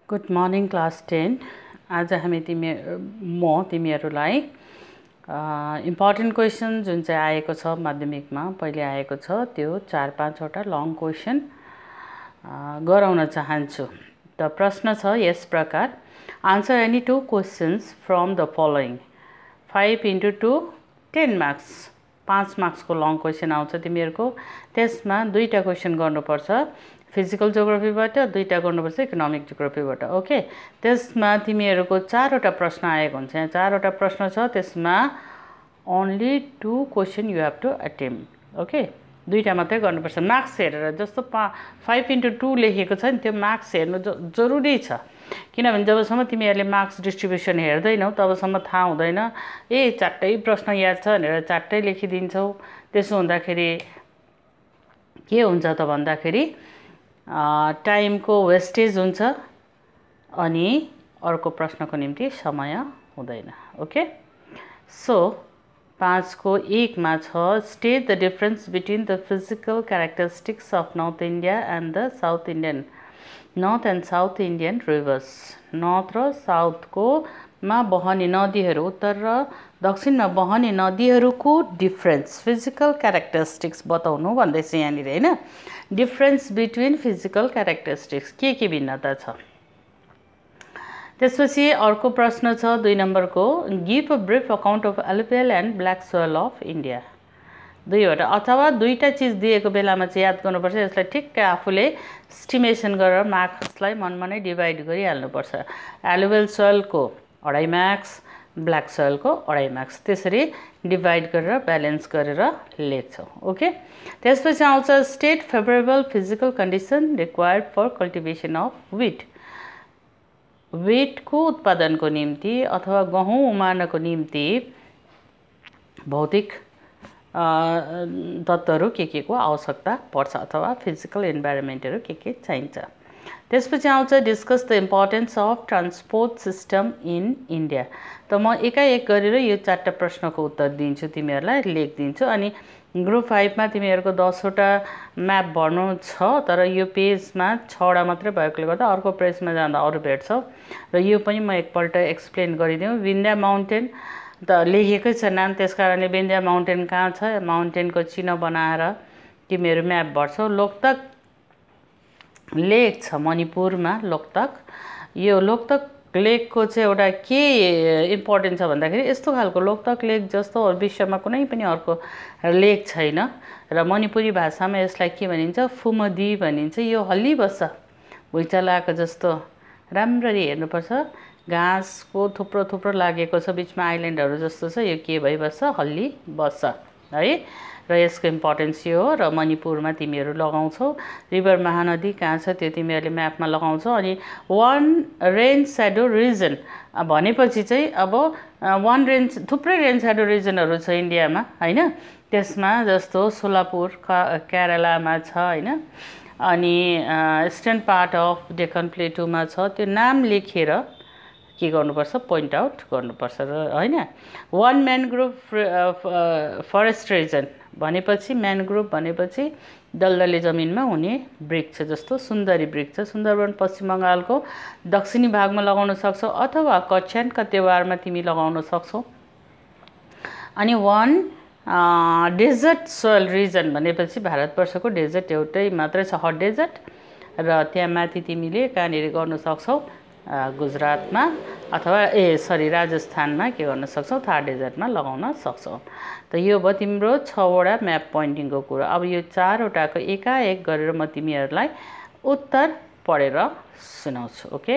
Good morning class 10। आज हामी तिमीहरूलाई इम्पोर्टेन्ट क्वेसन जुन चाहिँ आएको छ माध्यमिकमा पहिले आएको छ त्यो 4-5 लङ क्वेसन गराउन चाहन्छु। त प्रश्न छ यस प्रकार, answer any 2 questions from the following. 5 × 2 10 marks, 5 मार्क्सको लङ क्वेसन आउँछ तिमीहरूको। त्यसमा 2टा क्वेसन गर्नुपर्छ फिजिकल जियोग्राफीबाट, 2टा गर्नुपर्छ इकोनोमिक जियोग्राफीबाट। ओके, त्यसमा तिमीहरूको 4वटा प्रश्न आएको हुन्छ। यहाँ 4वटा प्रश्न छ, त्यसमा only 2 question you have to attempt. Okay, 2टा मात्रै गर्नुपर्छ। मार्क्स हेरेर, जस्तो 5 × 2 लेखेको छ नि, त्यो मार्क्स हेर्नु जरुरी छ। किनभने जबसम्म तिमीहरूले मार्क्स डिस्ट्रिब्युसन हेर्दैनौ तबसम्म थाहा हुँदैन। 4टै प्रश्न याद छ भनेर 4टै लेखिदिन्छौ। त्यसो हुँदाखेरि के हुन्छ त भन्दाखेरि टाइमको वेस्टेज हुन्छ अनि अर्को प्रश्नको निम्ति समय हुँदैन। ओके, सो 5 को 1 मा छ, state the difference between the physical characteristics of north India and the south Indian north and south Indian rivers. North र साउथको मा बहने नदीहरू, उत्तर र दक्षिणमा बहने नदीहरूको डिफरेन्स, फिजिकल क्यारेक्टरिस्टिक्स बताउनु भन्दैछ यहाँनिर, हैन? डिफरेन्स बिट्विन फिजिकल क्यारेक्टरिस्टिक्स, के भिन्नता छ। त्यसपछि अर्को प्रश्न छ 2 नम्बरको, give a brief account of alluvial and black soil of India. 2वटा अथवा 2टा चिज दिएको बेलामा चाहिँ याद गर्नुपर्छ। यसलाई ठिक्कै आफूले एस्टिमेसन गरेर मार्क्सलाई मनमा नै डिभाइड गरिहाल्नुपर्छ। एलुभियल सोइलको 2.5 मार्क्स, ब्ल्याक सोइलको 2.5 मार्क्स, त्यसरी डिभाइड गरेर ब्यालेन्स गरेर लेख्छौँ। ओके, त्यसपछि आउँछ state favourable physical condition required for cultivation of wheat. विटको उत्पादनको निम्ति अथवा गहुँ उमार्नको निम्ति भौतिक तत्त्वहरू के को आवश्यकता पर्छ अथवा फिजिकल इन्भाइरोमेन्टहरू के चाहिन्छ। त्यसपछि आउँछ discuss the importance of transport system in India. त म एकाएक गरेर यो 4टा प्रश्नको उत्तर दिन्छु, तिमीहरूलाई लेखिदिन्छु। अनि ग्रुप 5 मा तिमीहरूको 10वटा म्याप भर्नु छ, तर यो पेजमा 6वटा मात्रै भएकोले गर्दा अर्को पेजमा जाँदा अरू भेट्छौ र यो पनि म एकपल्ट एक्सप्लेन गरिदिउँ। विन्ध्या माउन्टेन त लेखेकै छ नाम, त्यसकारणले विन्ध्या माउन्टेन कहाँ छ, माउन्टेनको चिह्न बनाएर तिमीहरू म्याप भर्छौ। लोकतक लेक छ मणिपुरमा, लोकतक। यो लोकतक लेकको चाहिँ एउटा के इम्पोर्टेन्ट छ भन्दाखेरि, यस्तो खालको लोकतक लेक जस्तो विश्वमा कुनै पनि अर्को लेक छैन र मणिपुरी भाषामा यसलाई के भनिन्छ, फुमदी भनिन्छ। यो हल्ली बस्छ, भुइँचालो आएको जस्तो। राम्ररी हेर्नुपर्छ, घाँसको थुप्रो लागेको छ, बिचमा आइल्यान्डहरू जस्तो छ। यो के भइबस्छ, हल्ली बस्छ है। र यसको इम्पोर्टेन्स यो हो। र मणिपुरमा तिमीहरू लगाउँछौ। रिभर महानदी कहाँ छ त्यो तिमीहरूले म्यापमा लगाउँछौ। अनि 1 रेन्ज स्याडो रिजन भनेपछि चाहिँ अब 1 रेन्ज, थुप्रै रेन्ज स्याडो रिजनहरू छ इन्डियामा, हैन? त्यसमा जस्तो सोलापुर केरलामा छ, हैन? अनि इस्टर्न पार्ट अफ डेक्कन प्लेटुमा छ। त्यो नाम लेखेर के गर्नुपर्छ, पोइन्ट आउट गर्नुपर्छ र, हैन? 1 म्यानग्रोभ फरेस्ट रिजन भनेपछि, म्यानग्रोभ भनेपछि दलदले जमिनमा हुने वृक्ष जस्तो सुन्दरी वृक्ष। सुन्दरवन पश्चिम बङ्गालको दक्षिणी भागमा लगाउन सक्छौ अथवा कच्छानका त्योहारमा तिमी लगाउन सक्छौ। अनि 1 डेजर्ट सोइल रिजन भनेपछि भारतवर्षको डेजर्ट एउटै मात्रै छ, हट डेजर्ट। र त्यहाँ माथि तिमीले कहाँनिर गर्न सक्छौ, गुजरातमा अथवा राजस्थानमा के गर्न सक्छौ, थार डेजर्टमा लगाउन सक्छौ। त यो भयो तिम्रो 6वटा म्याप पोइन्टिङको कुरा। अब यो 4वटाको एकाएक गरेर म तिमीहरूलाई उत्तर पढेर सुनाउँछु। ओके,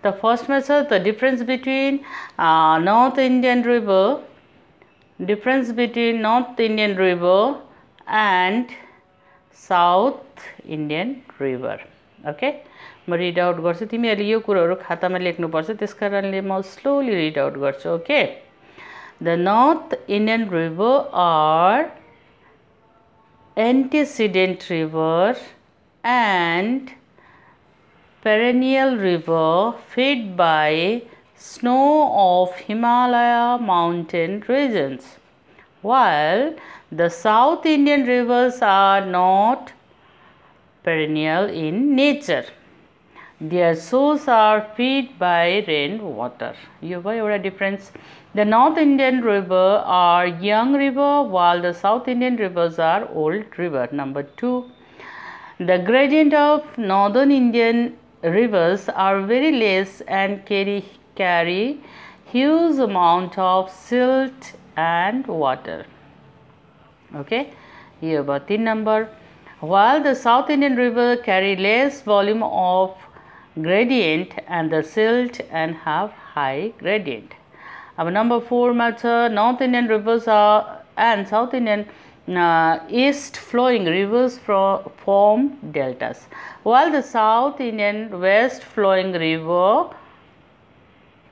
त फर्स्टमा छ the difference between north Indian river and south Indian river. Okay, म रिड आउट गर्छु, तिमीहरूले यो कुरोहरू खातामा लेख्नुपर्छ, त्यसकारणले म स्लोली रिड आउट गर्छु। Okay, the north Indian river are antecedent river and perennial river fed by snow of Himalaya mountain regions, while the South Indian rivers are not perennial in nature. Their source are fed by rainwater. यो भयो एउटा difference. The North Indian river are young river while the South Indian rivers are old river. Number 2. The gradient of Northern Indian rivers are very less and carry huge amount of silt and water. Okay, here about 3 number. While the South Indian river carry less volume of gradient and the silt and have high gradient. Our number 4 matter, North Indian rivers are and South Indian east flowing rivers form deltas, while the South Indian west flowing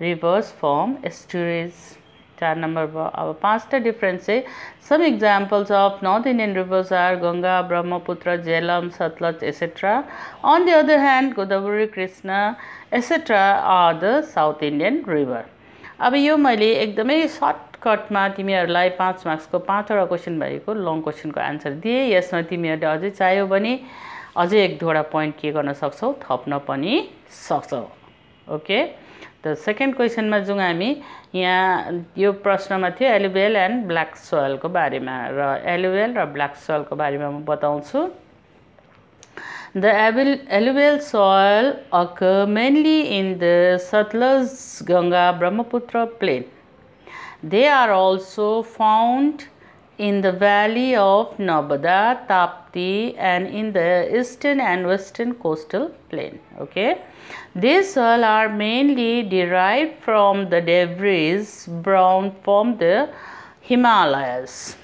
rivers form estuaries. 4 number our 5 difference है. Some examples of North Indian rivers are Ganga, Brahmaputra, Jhelum, Satluj, etc. On the other hand, Godavari, Krishna, etc. are the South Indian river. अब यो मैले एकदमै सर्टकटमा तिमीहरूलाई 5 मार्क्सको 5 वटा question भएको long क्वेशनको answer दिए. यसमा तिमीहरूले अझै चाह्यो भने अझै 1-2 वटा पोइन्ट के गर्न सक्छौ, थप्न पनि सक्छौ. ओके, The second question मा जाउँ हामी. यहाँ यो प्रश्नमा थियो alluvial and black soil को बारेमा र alluvial र black soil को बारेमा म बताउँछु. The alluvial soil occur mainly in the Satluj, Ganga, Brahmaputra plain. They are also found in the valley of Narbada, Tapti and in the eastern and western coastal plain. Okay. These soil are mainly derived from the debris brought from the Himalayas.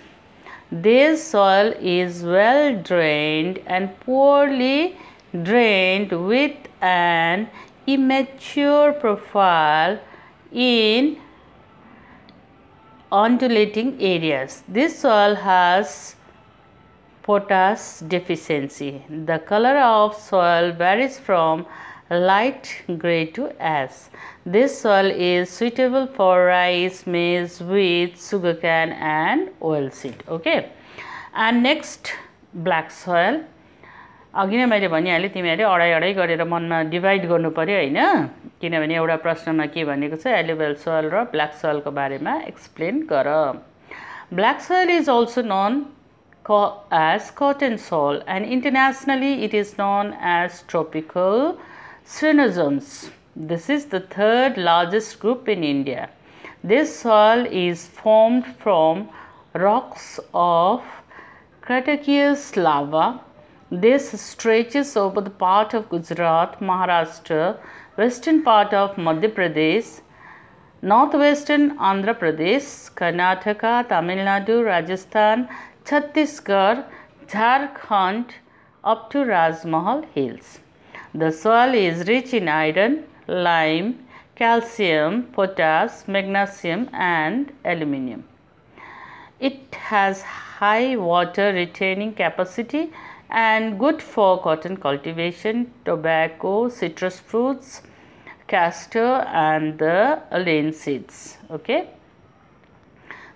This soil is well drained and poorly drained with an immature profile in undulating areas. This soil has potash deficiency. The color of soil varies from light gray to ash. This soil is suitable for rice, maize, wheat, sugarcane and oilseed. Okay. And next, black soil. अघि नै मैले भनिहालेँ, तिमीहरूले अडाई गरेर मनमा divide गर्नु पर्यो हैन, किनभने एउटा प्रश्नमा के भनेको छ alluvial soil र black soil को बारेमा एक्सप्लेन गर. Black soil is also known as cotton soil and internationally it is known as tropical Cenozones. This is the third largest group in India. This soil is formed from rocks of Cretaceous lava. This stretches over the part of Gujarat, Maharashtra, western part of Madhya Pradesh, northwestern Andhra Pradesh, Karnataka, Tamil Nadu, Rajasthan, Chhattisgarh, Jharkhand up to Rajmahal Hills. The soil is rich in iron, lime, calcium, potash, magnesium and aluminium. It has high water retaining capacity and good for cotton cultivation, tobacco, citrus fruits, castor and the linseeds. Okay.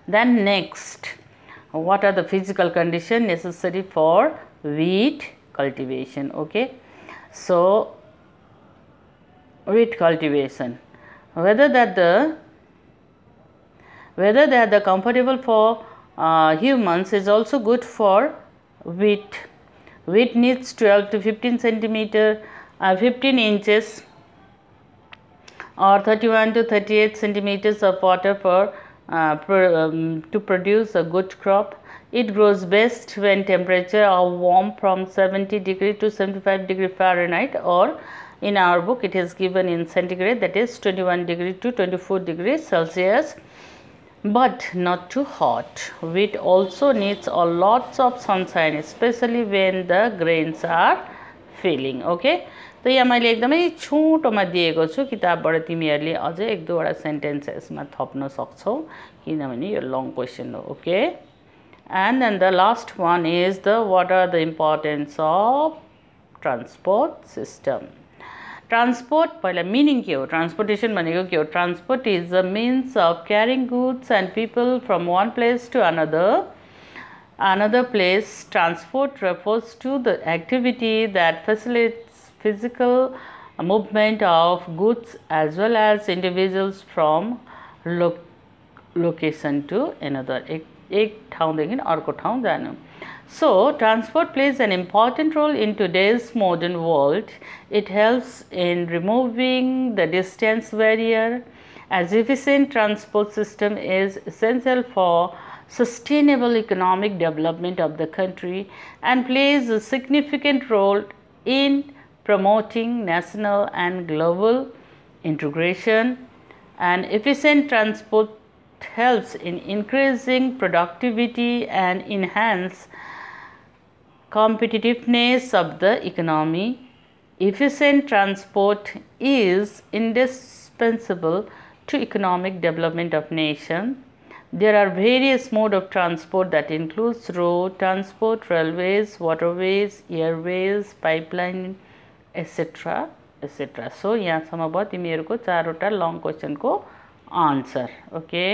Then next, what are the physical conditions necessary for wheat cultivation? Okay. So wheat cultivation, whether that the comfortable for humans is also good for wheat. Wheat needs 12 to 15 centimeter, 15 inches or 31 to 38 centimeters of water for to produce a good crop. It grows best when temperature are warm from 70 degree to 75 degree Fahrenheit, or in our book it is given in centigrade, that is 21 degree to 24 degrees Celsius, but not too hot. Wheat also needs a lots of sunshine, especially when the grains are filling. Okay, तो यहाँ मैले एकदमै छोटोमा दिएको छु, किताबबाट तिमीहरूले अझै 1-2 वटा sentence यसमा थप्न सक्छौ किनभने यो लङ क्वेशन हो. Okay, and then the last one is what are the importance of transport system. Transport, पहिला meaning के हो, transportation भनेको के हो? Transport is a means of carrying goods and people from one place to another place. Transport refers to the activity that facilitates physical movement of goods as well as individuals from location to another, एक ठाउँदेखि अर्को ठाउँ जानु. So transport plays an important role in today's modern world. It helps in removing the distance barrier, as efficient transport system is essential for sustainable economic development of the country and plays a significant role in promoting national and global integration. And efficient transport helps in increasing productivity and enhance competitiveness of the economy. Efficient transport is indispensable to economic development of nation. There are various modes of transport that includes road transport, railways, waterways, airways, pipeline, etc. etc. So, यहाँसम्म भयो तिमीहरूको 4 वटा long क्वेसनको answer. Okay.